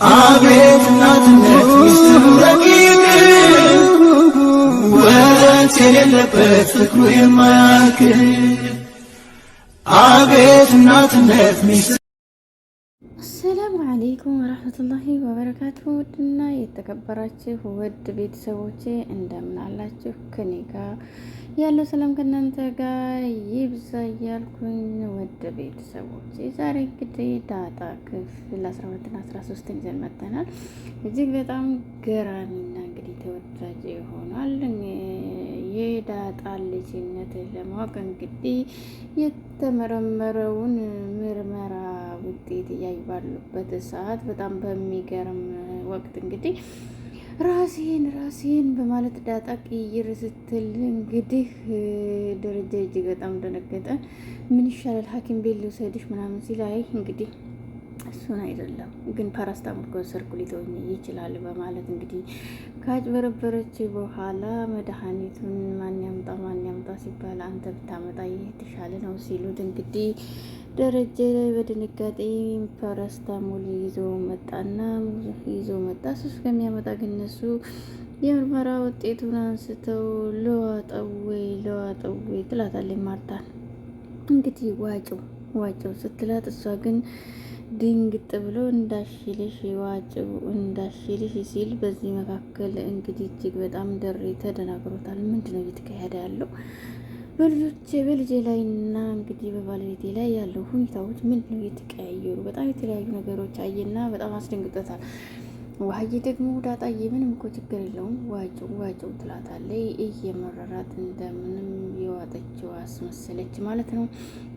አቤት እናትነት ሚስጥሩ ረቂቅ ወረት የሌለበት ፍቅሩ የማያልቅ አቤት እናትነት ሚስጥሩ። አሰላሙ አለይኩም ወራህመቱላሂ ወበረካቱሁ። ውድና የተከበራችሁ ውድ ቤተሰቦቼ እንደምን አላችሁ? ከኔ ጋር ያለው ሰላም ከእናንተ ጋር ይብዛ እያልኩኝ ውድ ቤተሰቦቼ ዛሬ እንግዲህ ዳጣ ክፍል 12ና 13 ይዘን መጥተናል። እጅግ በጣም ገራሚና እንግዲህ ተወዳጅ ይሆናል። የዳጣ ልጅነት ለማወቅ እንግዲህ የተመረመረውን ምርመራ ውጤት እያዩ ባሉበት ሰዓት በጣም በሚገርም ወቅት እንግዲህ ራሴን በማለት ዳጣ ቅይር ስትል እንግዲህ ደረጃ እጅግ በጣም ደነገጠ። ምን ይሻላል ሐኪም ቤት ልውሰድሽ ምናምን ሲል አይ እንግዲህ እሱን አይደለም ግን ፓራስታሞል ከወሰድኩ ሊተወኝ ይችላል በማለት እንግዲህ ካጭበረበረች በኋላ መድኃኒቱን ማን ያምጣ ሲባል አንተ ብታመጣ የተሻለ ነው ሲሉት እንግዲህ ደረጀ በድንጋጤ ፓራስታሞል ይዞ መጣ። እሱ ከሚያመጣ ግን እነሱ የምርመራ ውጤቱን አንስተው ለዋጠው ትላታለች ማርታን። እንግዲህ ዋጭው ስትላት እሷ ግን ድንግጥ ብሎ እንዳሽልሽ ሲል በዚህ መካከል እንግዲህ እጅግ በጣም ደሬ ተደናግሮታል። ምንድነው እየተካሄደ ያለው በልጄ ላይ እና እንግዲህ በባለቤቴ ላይ ያለው ሁኔታዎች ምንድነው እየተቀያየሩ? በጣም የተለያዩ ነገሮች አየና በጣም አስደንግጦታል። ውሀዬ ደግሞ ዳጣዬ ምንም እኮ ችግር የለውም ዋጭው ትላታለች። እየመረራት እንደምንም የዋጠችው አስመሰለች ማለት ነው።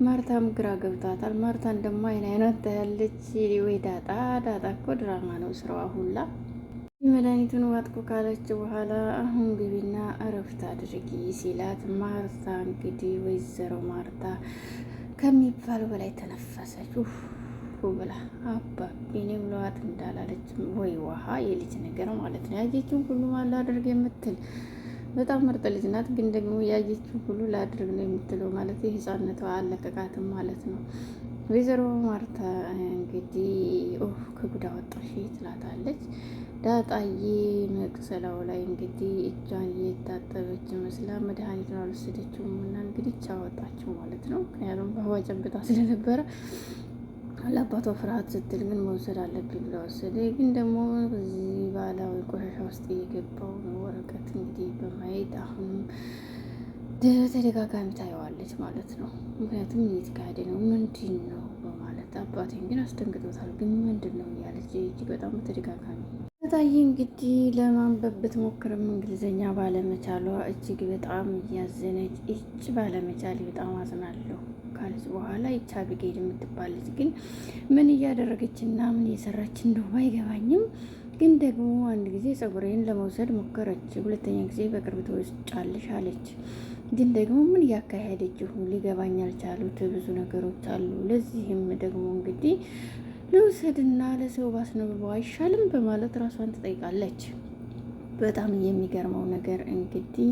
ማርታም ግራ ገብታታል። ማርታን ደግሞ አይናት ታያለች። ወይ ዳጣ እኮ ድራማ ነው ስራዋ ሁላ። መድኃኒቱን ዋጥኩ ካለች በኋላ አሁን ግቢና እረፍት አድርጊ ሲላት ማርታ እንግዲህ ወይዘሮ ማርታ ከሚባለው በላይ ተነፈሰች። ብላ አባቤኔ ብለዋት እንዳላለች ወይ ውሃ የልጅ ነገር ማለት ነው። ያየችውን ሁሉ ላድርግ የምትል በጣም ምርጥ ልጅ ናት። ግን ደግሞ ያየችውን ሁሉ ላድርግ ነው የምትለው ማለት የህፃነቷ አለቀቃትም ማለት ነው። ወይዘሮ ማርታ እንግዲህ ከጉዳ ወጣሽ ትላታለች። ዳጣዬ መቅሰላው ላይ እንግዲህ እጇን እየታጠበች መስላ መድኃኒቱን አልወሰደችውም እና እንግዲህ ቻወጣችው ማለት ነው። ምክንያቱም በህዋ ጨብጣ ስለነበረ ለአባቷ ፍርሃት ስትል ግን መውሰድ አለብኝ ብላ ወሰደ። ግን ደግሞ በዚህ ባህላዊ ቆሻሻ ውስጥ የገባው ወረቀት እንግዲህ በማየት አሁንም ተደጋጋሚ ታየዋለች ማለት ነው። ምክንያቱም እየተካሄደ ነው ምንድን ነው በማለት አባቴን ግን አስደንግጦታል። ግን ምንድን ነው እያለች እጅግ በጣም ተደጋጋሚ ታየ። እንግዲህ ለማንበብ ብትሞክርም እንግሊዝኛ ባለመቻሏ እጅግ በጣም እያዘነች እጅ ባለመቻሌ በጣም አዝናለሁ ካለች በኋላ ይቻ አቢጌል የምትባል ልጅ ግን ምን እያደረገችና ምን እየሰራች እንደሆነ አይገባኝም። ግን ደግሞ አንድ ጊዜ ፀጉሬን ለመውሰድ ሞከረች፣ ሁለተኛ ጊዜ በቅርብ ትወስጫለሽ አለች። ግን ደግሞ ምን እያካሄደችው ሊገባኝ አልቻሉት ብዙ ነገሮች አሉ። ለዚህም ደግሞ እንግዲህ ልውሰድና ለሰው ባስነብበው አይሻልም በማለት ራሷን ትጠይቃለች። በጣም የሚገርመው ነገር እንግዲህ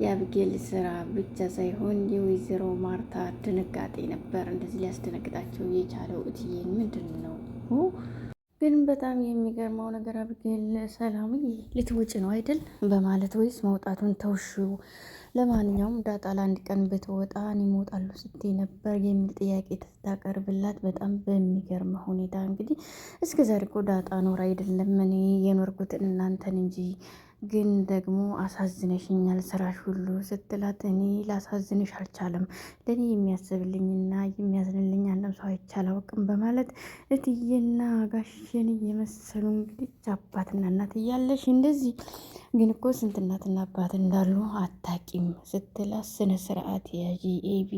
የአብጌል ስራ ብቻ ሳይሆን የወይዘሮ ማርታ ድንጋጤ ነበር እንደዚህ ሊያስደነግጣቸው የቻለው። እትዬን ምንድን ነው ግን በጣም የሚገርመው ነገር አብጌል ሰላምዬ ልትውጭ ነው አይደል በማለት ወይስ መውጣቱን ተውሽው? ለማንኛውም ዳጣ ለአንድ ቀን ብትወጣ እኔ እወጣለሁ ስትይ ነበር የሚል ጥያቄ ስታቀርብላት በጣም በሚገርም ሁኔታ እንግዲህ እስከ ዛሬ እኮ ዳጣ ኖር አይደለም እኔ የኖርኩት እናንተን እንጂ ግን ደግሞ አሳዝነሽኛል ስራሽ ሁሉ ስትላት እኔ ላሳዝንሽ አልቻለም፣ ለእኔ የሚያስብልኝና የሚያዝንልኝ አንድም ሰው አይቼ አላውቅም በማለት እትዬና ጋሽን እየመሰሉ እንግዲህ አባትና እናት እያለሽ እንደዚህ ግን እኮ ስንት እናትና አባት እንዳሉ አታቂም ስትላት ስነ ስርዓት ያዢ ኤቢ፣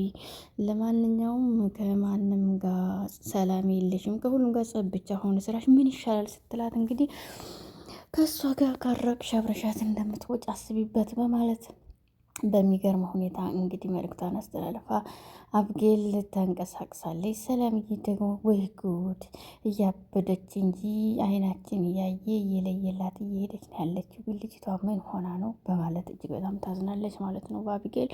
ለማንኛውም ከማንም ጋር ሰላም የለሽም ከሁሉም ጋር ጸብ ብቻ ሆነ ስራሽ ምን ይሻላል ስትላት እንግዲህ ከእሷ ጋር ካረቅሽ አብረሻት እንደምትወጭ አስቢበት በማለት በሚገርም ሁኔታ እንግዲህ መልእክቷን አስተላልፋ አብጌል ተንቀሳቅሳለች። ሰላምዬ ደግሞ ወይ ጉድ እያበደች እንጂ አይናችን እያየ እየለየላት እየሄደች ነው ያለችው። ግን ልጅቷ ምን ሆና ነው በማለት እጅግ በጣም ታዝናለች ማለት ነው በአብጌል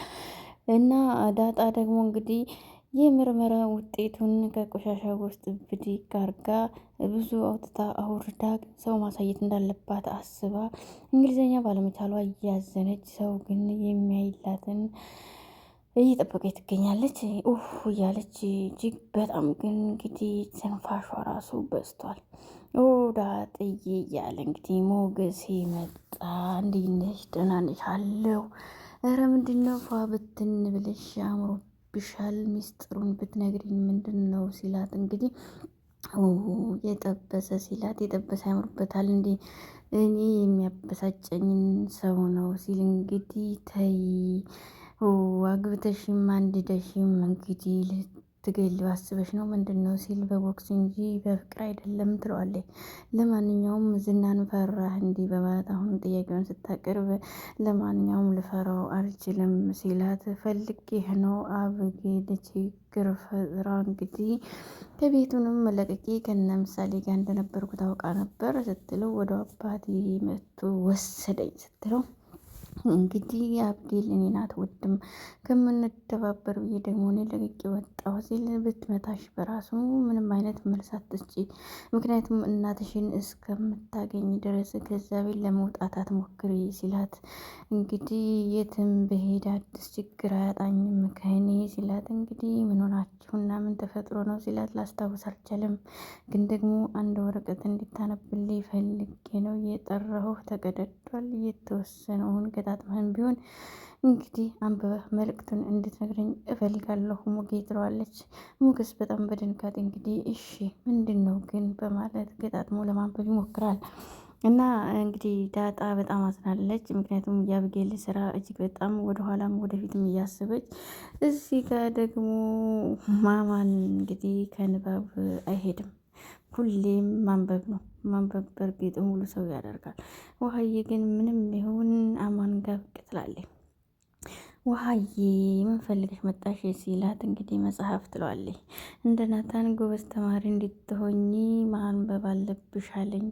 እና ዳጣ ደግሞ እንግዲህ የምርመራ ውጤቱን ከቆሻሻ ውስጥ ብድግ አርጋ ብዙ አውጥታ አውርዳ ሰው ማሳየት እንዳለባት አስባ እንግሊዝኛ ባለመቻሏ እያዘነች ሰው ግን የሚያይላትን እየጠበቀች ትገኛለች። እያለች እጅግ በጣም ግን እንግዲህ ትንፋሿ ራሱ በዝቷል። ዳጥዬ እያለ እንግዲህ ሞገሴ መጣ። እንዴት ነሽ? ደህና ነሽ? አለው። ኧረ ምንድን ነው ፏ ብትን ብለሽ አምሮብሻል፣ ሚስጥሩን ብትነግሪኝ ምንድን ነው ሲላት እንግዲህ የጠበሰ ሲላት የጠበሰ ያምሩበታል እንዴ እኔ የሚያበሳጨኝን ሰው ነው ሲል እንግዲህ ተይ አግብተሽም አንድደሽም እንግዲህ ልትገሊው አስበሽ ነው ምንድን ነው ሲል በቦክስ እንጂ በፍቅር አይደለም ትለዋለች። ለማንኛውም ዝናን ፈራህ እንዲህ በማለት አሁን ጥያቄውን ስታቀርብ ለማንኛውም ልፈራው አልችልም ሲላት ፈልጌህ ነው አብጌል ችግር ፈጥራ እንግዲህ ከቤቱንም መለቀቄ ከነ ምሳሌ ጋር እንደነበርኩ ታውቃ ነበር ስትለው ወደ አባቴ መጥቶ ወሰደኝ ስትለው እንግዲህ አብጌል እኔን አትወድም ከምንተባበር ብዬ ደግሞ እኔ ለቅቄ ወጣሁ ሲል ብትመታሽ በራሱ ምንም አይነት መልስ አትስጪ፣ ምክንያቱም እናትሽን እስከምታገኝ ድረስ ከዛ ቤት ለመውጣት አትሞክሪ ሲላት እንግዲህ የትም በሄድ አዲስ ችግር አያጣኝም ከእኔ ሲላት እንግዲህ ምን ሆናችሁና ምን ተፈጥሮ ነው ሲላት ላስታውስ አልቻለም፣ ግን ደግሞ አንድ ወረቀት እንድታነብልኝ ፈልጌ ነው የጠራሁህ ተቀደዷል፣ የተወሰነውን ገጣጥመህን ቢሆን እንግዲህ አንብበህ መልእክቱን እንድትነግረኝ እፈልጋለሁ ሙጌ ትለዋለች። ሞገስ በጣም በድንጋጤ እንግዲህ እሺ ምንድን ነው ግን በማለት ገጣጥሞ ለማንበብ ይሞክራል። እና እንግዲህ ዳጣ በጣም አዝናለች። ምክንያቱም የአብጌል ስራ እጅግ በጣም ወደኋላም ወደፊትም እያስበች እዚህ ጋር ደግሞ ማማን እንግዲህ ከንባብ አይሄድም። ሁሌም ማንበብ ነው። ማንበብ በእርግጥ ሙሉ ሰው ያደርጋል። ውሀዬ ግን ምንም ይሁን አማን ጋር ብቅ ትላለች። ውሀዬ ምን ፈልገሽ መጣሽ ሲላት እንግዲህ መጽሐፍ ትለዋለች። እንደ ናታን ጎበዝ ተማሪ እንድትሆኚ ማንበብ አለብሽ አለኝ፣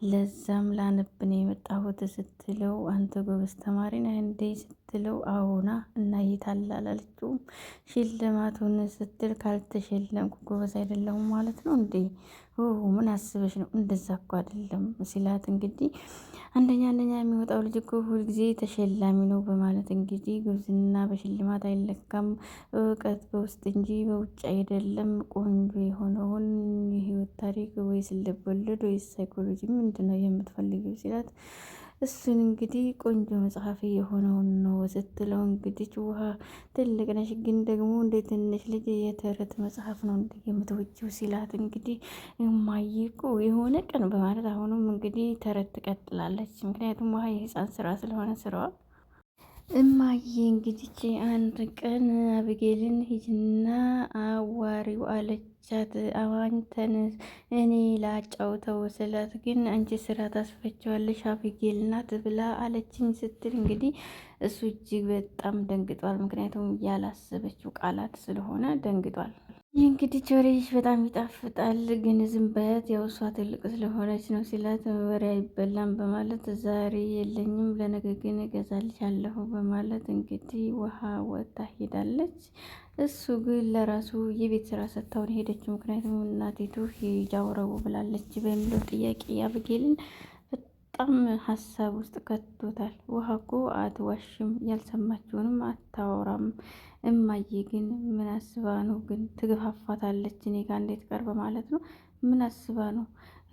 ለዛም ላነብ ነው የመጣሁት ስትለው አንተ ጎበዝ ተማሪ ነህ እንዴ ስትለው አዎና እና የታለ አላለችውም። ሽልማቱን ስትል ካልተሸለምኩ ጎበዝ አይደለሁም ማለት ነው እንዴ? ምን አስበሽ ነው? እንደዛ እኮ አይደለም ሲላት እንግዲህ አንደኛ የሚወጣው ልጅ እኮ ሁልጊዜ ተሸላሚ ነው በማለት እንግዲህ ጉብዝና በሽልማት አይለካም፣ እውቀት በውስጥ እንጂ በውጭ አይደለም። ቆንጆ የሆነውን የህይወት ታሪክ ወይስ ልቦለድ ወይስ ሳይኮሎጂ ምንድን ነው የምትፈልጊው ሲላት እሱን እንግዲህ ቆንጆ መጽሐፍ የሆነውን ነው ስትለው እንግዲህ ውሃ ትልቅ ነሽ ግን ደግሞ እንደ ትንሽ ልጅ የተረት መጽሐፍ ነው እንደ የምትወጂው ሲላት እንግዲህ እማዬ እኮ የሆነ ቀን በማለት አሁንም እንግዲህ ተረት ትቀጥላለች። ምክንያቱም ውሃ የህፃን ስራ ስለሆነ ስራዋ እማዬ እንግዲህ አንድ ቀን አብጌልን ሂጅና አዋሪው አለቻት። አዋንተን እኔ ላጫውተው ስላት ግን አንቺ ስራ ታስፈቸዋለሽ አብጌል ናት ብላ አለችኝ ስትል እንግዲህ እሱ እጅግ በጣም ደንግጧል። ምክንያቱም ያላሰበችው ቃላት ስለሆነ ደንግጧል። ይህ እንግዲህ ቾሬሽ በጣም ይጣፍጣል ግን ዝም በያት ያው እሷ ትልቅ ስለሆነች ነው ሲላት ወሬ አይበላም በማለት ዛሬ የለኝም ለነገ ግን እገዛልሻለሁ በማለት እንግዲህ ውሃ ወጣ ሄዳለች። እሱ ግን ለራሱ የቤት ስራ ሰጥታውን ሄደችው። ምክንያቱም እናቲቱ ሂጃውረቡ ብላለች በሚለው ጥያቄ አብጌልን በጣም ሀሳብ ውስጥ ከቶታል። ውሃ እኮ አትዋሽም፣ ያልሰማችውንም አታወራም። እማዬ ግን ምን አስባ ነው ግን ትግፋፋታለች እኔ ጋር እንዴት ቀርበ ማለት ነው። ምን አስባ ነው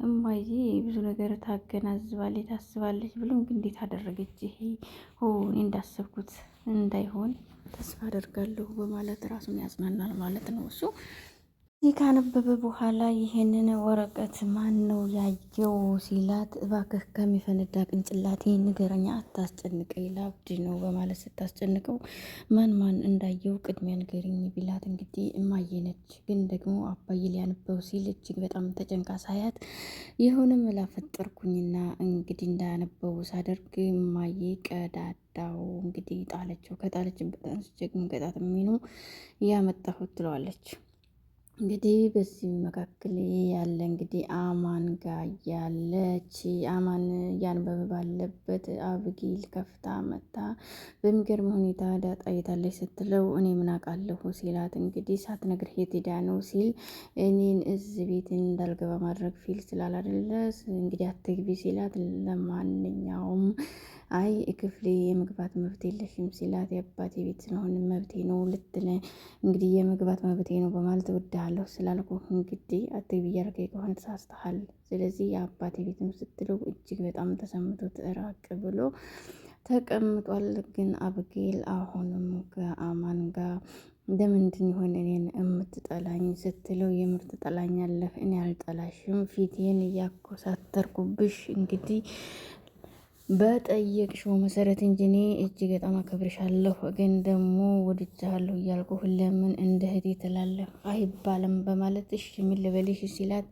እማዬ ብዙ ነገር ታገናዝባለች ታስባለች ብሎ እንዴት አደረገች? ይሄ እኔ እንዳሰብኩት እንዳይሆን ተስፋ አደርጋለሁ በማለት ራሱን ያጽናናል ማለት ነው እሱ። ይህ ካነበበ በኋላ ይሄንን ወረቀት ማን ነው ያየው ሲላት እባክህ ከሚፈነዳ ቅንጭላቴ ንገረኛ አታስጨንቀኝ ላብድ ነው በማለት ስታስጨንቀው ማን እንዳየው ቅድሚያ ንገሪኝ ቢላት እንግዲህ እማዬ ነች። ግን ደግሞ አባዬ ሊያነበው ሲል እጅግ በጣም ተጨንቃ ሳያት የሆነ መላ ፈጠርኩኝና እንግዲህ እንዳያነበው ሳደርግ እማዬ ቀዳዳው እንግዲህ ጣለችው። ከጣለችበት አንስቼ ግን ገጣጥሜ ነው ያመጣሁት ትለዋለች። እንግዲህ በዚህ መካከል ያለ እንግዲህ አማን ጋር ያለች አማን ያንበብ ባለበት አብጊል ከፍታ መታ በሚገርም ሁኔታ ዳጣ የታለች ስትለው እኔ ምን አውቃለሁ ሲላት እንግዲህ ሳትነግርህ የት ሄዳ ነው ሲል እኔን እዚህ ቤት እንዳልገባ ማድረግ ፊል ስላል አይደለ እንግዲህ አትግቢ ሲላት ለማንኛውም አይ ክፍሌ የመግባት መብት የለሽም ሲላት የአባቴ ቤት ስለሆነ መብቴ ነው ልትለ እንግዲህ የመግባት መብቴ ነው በማለት እወድሃለሁ ስላልኩ እንግዲህ አትግቢ እያልከኝ ከሆነ ተሳስተሃል። ስለዚህ የአባቴ ቤት ነው ስትለው እጅግ በጣም ተሰምቶት ራቅ ብሎ ተቀምጧል። ግን አብጌል አሁንም ከአማን ጋር ለምንድን ይሆን እኔን የምትጠላኝ ስትለው የምር ትጠላኛለህ? እኔ አልጠላሽም ፊቴን እያኮሳተርኩብሽ እንግዲህ በጠየቅሽው መሰረት እንጂ እኔ እጅግ በጣም አከብርሻለሁ፣ ግን ደግሞ ወድጃለሁ እያልኩህ ለምን እንደ እህቴ ትላለህ አይባልም በማለት እሺ ምን ልበልሽ ሲላት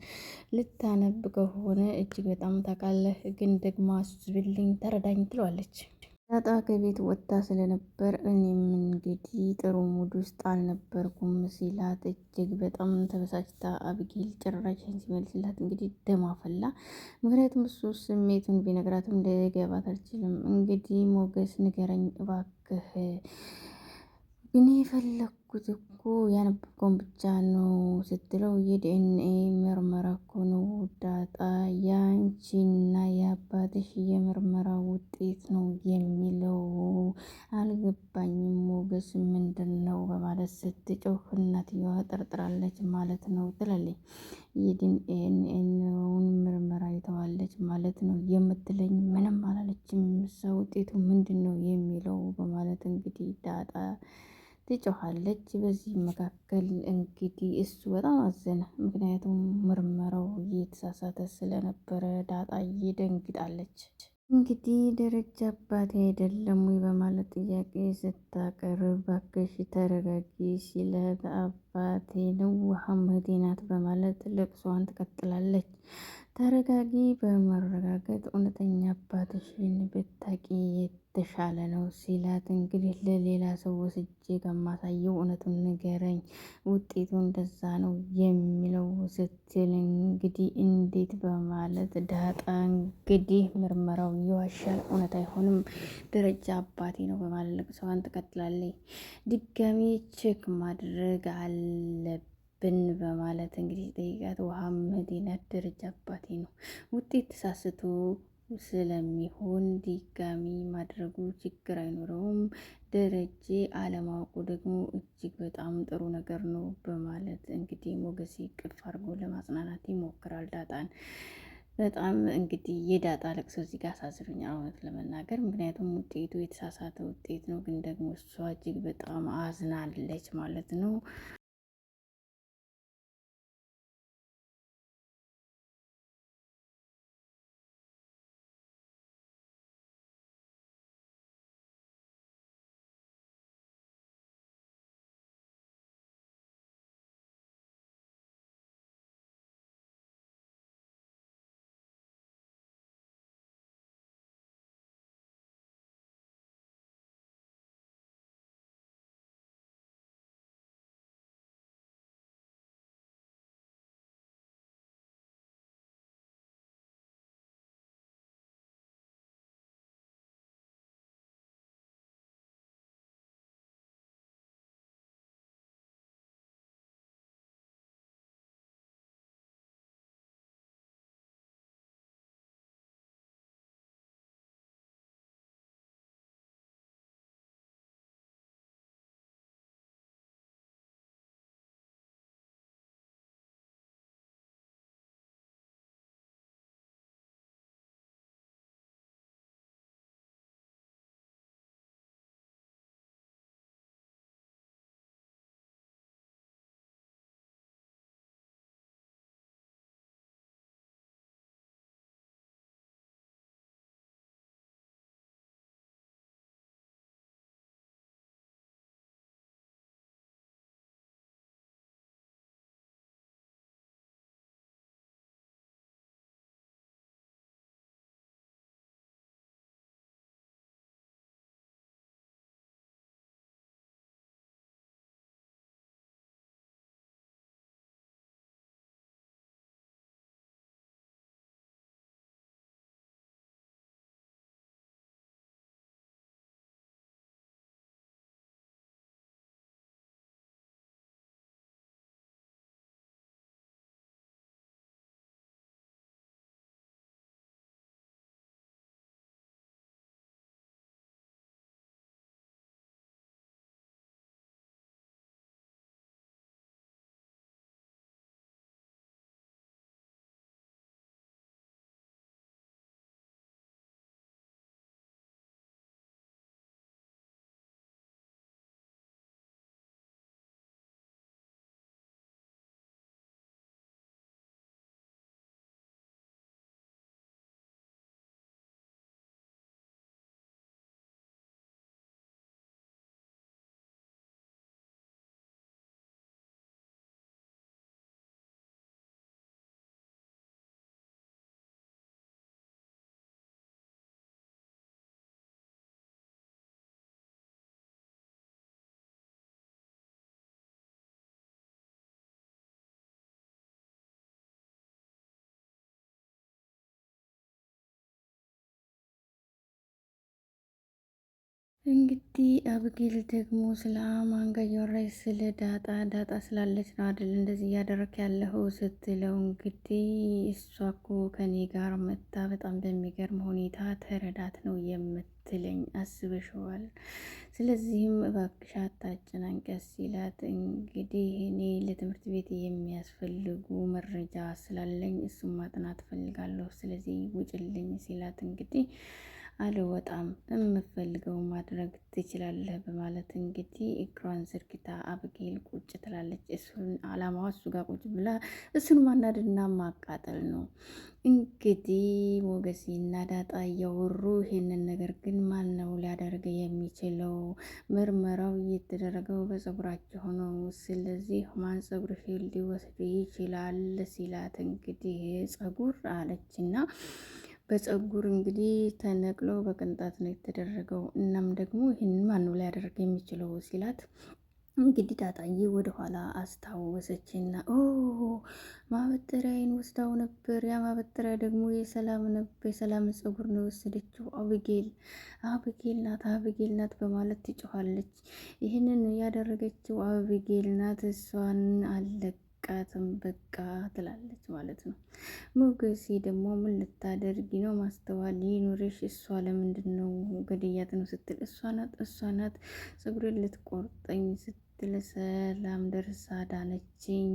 ልታነብ ከሆነ እጅግ በጣም ታውቃለህ፣ ግን ደግሞ አስብልኝ ተረዳኝ ትለዋለች። ዳጣ ከቤት ወጥታ ስለነበር እኔም እንግዲህ ጥሩ ሙድ ውስጥ አልነበርኩም ሲላት እጅግ በጣም ተበሳጭታ አብጌል ጭራሽን ሲመልስላት እንግዲህ ደም አፈላ። ምክንያቱም እሱ ስሜቱን ቢነግራትም እንደገባት አልችልም። እንግዲህ ሞገስ ንገረኝ እባክህ እኔ የፈለግኩት እኮ ያነበብከውን ብቻ ነው ስትለው የዲኤንኤ ምርመራ እኮ ነው ዳጣ ያንቺና የአባትሽ የምርመራ ውጤት ነው የሚለው አልገባኝም ሞገስ ምንድን ነው በማለት ስትጮህ እናትየዋ ጠርጥራለች ማለት ነው ትላለች። የዲኤንኤውን ምርመራ አይተዋለች ማለት ነው የምትለኝ ምንም አላለችም እሷ ውጤቱ ምንድን ነው የሚለው በማለት እንግዲህ ዳጣ ትጮኻለች። በዚህ መካከል እንግዲህ እሱ በጣም አዘነ። ምክንያቱም ምርመራው እየተሳሳተ ስለነበረ ዳጣዬ ደንግጣለች። እንግዲህ ደረጃ አባቴ አይደለም ወይ በማለት ጥያቄ ስታቀርብ እባክሽ ተረጋጊ ሲላት አባቴ ነው ውሃም እህቴ ናት በማለት ለቅሷን ትቀጥላለች። ተረጋጊ በመረጋገጥ እውነተኛ አባትሽን ብታቂ የተሻለ ነው ሲላት እንግዲህ ለሌላ ሰው ወስጄ ከማሳየው እውነቱን ንገረኝ ውጤቱ እንደዛ ነው የሚለው ስትል እንግዲህ እንዴት በማለት ዳጣ እንግዲህ ምርመራው ይዋሻል፣ እውነት አይሆንም፣ ደረጃ አባቴ ነው በማለት ለቅሷን ትቀጥላለች። ድጋሚ ቼክ ማድረግ አለብን በማለት እንግዲህ ጠይቃት ውሃም እህቴ ናት ደረጃ አባቴ ነው ውጤት ተሳስቶ ስለሚሆን ድጋሚ ማድረጉ ችግር አይኖረውም። ደረጀ አለማወቁ ደግሞ እጅግ በጣም ጥሩ ነገር ነው በማለት እንግዲህ ሞገሴ ቅፍ አድርጎ ለማጽናናት ይሞክራል ዳጣን። በጣም እንግዲህ የዳጣ ለቅሶ እዚህ ጋር አሳዝኖኛል እውነት ለመናገር ምክንያቱም ውጤቱ የተሳሳተ ውጤት ነው፣ ግን ደግሞ እሷ እጅግ በጣም አዝናለች ማለት ነው። እንግዲህ አብጌል ደግሞ ስለ አማን ጋር እያወራች ስለ ዳጣ ስላለች ነው አይደል እንደዚህ እያደረክ ያለው ስትለው፣ እንግዲህ እሷ እኮ ከኔ ጋር መታ በጣም በሚገርም ሁኔታ ተረዳት ነው የምትለኝ፣ አስበሽዋል? ስለዚህም እባክሽ አታጨናንቀስ ሲላት፣ እንግዲህ እኔ ለትምህርት ቤት የሚያስፈልጉ መረጃ ስላለኝ እሱም ማጥናት ፈልጋለሁ፣ ስለዚህ ውጭልኝ ሲላት፣ እንግዲህ አልወጣም የምፈልገው ማድረግ ትችላለህ በማለት እንግዲህ እግሯን ዘርግታ አብጌል ቁጭ ትላለች። እሱን አላማዋ እሱ ጋር ቁጭ ብላ እሱን ማናድና ማቃጠል ነው። እንግዲህ ሞገሴና ዳጣ እያወሩ ይሄንን ነገር ግን ማን ነው ሊያደርግ የሚችለው? ምርመራው እየተደረገው በጸጉራቸው ነው። ስለዚህ ማን ጸጉር ሊወስድ ይችላል ሲላት፣ እንግዲህ ጸጉር አለችና በጸጉር እንግዲህ ተነቅሎ በቅንጣት ነው የተደረገው። እናም ደግሞ ይህን ማን ነው ሊያደርግ የሚችለው ሲላት፣ እንግዲህ ዳጣዬ ወደኋላ አስታወሰችና ማበጠሪያዬን ወስዳው ነበር። ያ ማበጠሪያ ደግሞ የሰላም ጸጉር ነው የወሰደችው አብጌል ናት በማለት ትጮኻለች። ይህንን ያደረገችው አብጌል ናት። እሷን ቃትም በቃ ትላለች ማለት ነው። ሞገሴ ደግሞ ምን ልታደርጊ ነው? ማስተዋል ይኑርሽ። እሷ ለምንድን ነው ገድያት ነው ስትል፣ እሷ ናት ፀጉሬን ልትቆርጠኝ ስትል ሰላም ደርሳ ዳነችኝ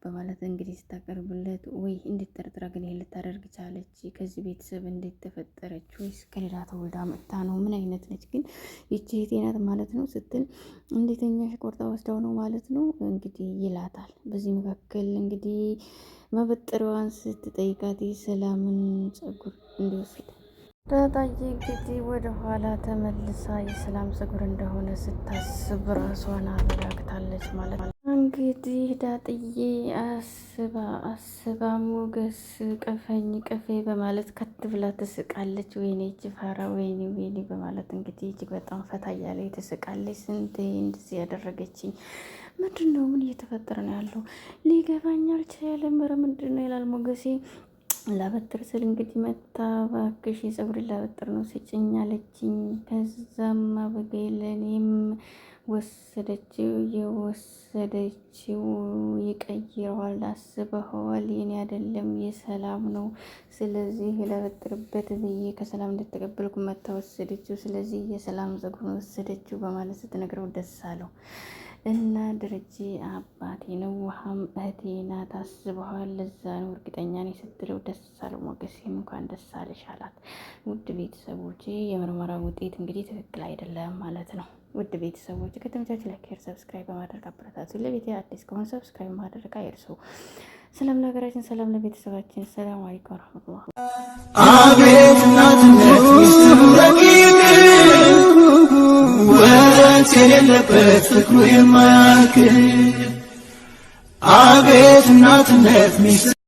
በማለት እንግዲህ ስታቀርብለት፣ ወይ እንዴት ጠርጥራ ግን ይሄን ልታደርግ ቻለች? ከዚህ ቤተሰብ እንዴት ተፈጠረች? ወይስ ከሌላ ተወልዳ መጥታ ነው? ምን አይነት ነች ግን ይቺ እህቴ ናት ማለት ነው ስትል፣ እንዴተኛሽ ቆርጣ ወስዳው ነው ማለት ነው እንግዲህ ይላታል። በዚህ መካከል እንግዲህ ማበጠሪያዋን ስትጠይቃት ሰላምን ጸጉር እንዲወስድ ዳጣዬ እንግዲህ ወደ ኋላ ተመልሳ የሰላም ጸጉር እንደሆነ ስታስብ ራሷን አረጋግታለች ማለት ነው። እንግዲህ ዳጥዬ አስባ ሞገስ ቀፌ በማለት ከት ብላ ትስቃለች። ወይኔ ጅፋራ ወይኔ በማለት እንግዲህ እጅግ በጣም ፈታ እያለ ትስቃለች። ስንቴ እንደዚህ ያደረገችኝ ምንድን ነው? ምን እየተፈጠረ ነው ያለው? ሊገባኝ አልቻለም። ምንድን ነው ይላል ሞገሴ። ላበጥር ስል እንግዲህ መታ እባክሽ የጸጉር ላበጥር ነው ስጭኝ አለችኝ። ከዛም አበጌል እኔም የወሰደችው ይቀይረዋል፣ አስበኸዋል? የኔ አይደለም የሰላም ነው። ስለዚህ ላበጥርበት ብዬ ከሰላም እንደተቀበልኩ መታ ወሰደችው። ስለዚህ የሰላም ጸጉር ነው ወሰደችው በማለት ስትነግረው ደስ አለው። እና ደረጀ አባቴ ነው፣ ውሃም እህቴ ናት፣ አስበዋል? ለዛ ነው እርግጠኛ ነኝ ስትለው ደስ አለው። ሞገሴም እንኳን ደስ አለሽ አላት። ውድ ቤተሰቦቼ የምርመራ ውጤት እንግዲህ ትክክል አይደለም ማለት ነው። ውድ ቤተሰቦች ከተመቻችሁ ላይክ፣ ሼር፣ ሰብስክራይብ በማድረግ አበረታቱ። ለቤቴ አዲስ ከሆነ ሰብስክራይብ ማድረግ አይርሱ። ሰላም ለሀገራችን፣ ሰላም ለቤተሰባችን። ሰላም አለይኩም ወራህመቱላህ። አቤት እናትነት ሚስጥሩ ረቂቅ ወረት የሌለበት ፍቅሩ የማያልቅ አቤት እናትነት ሚስጥሩ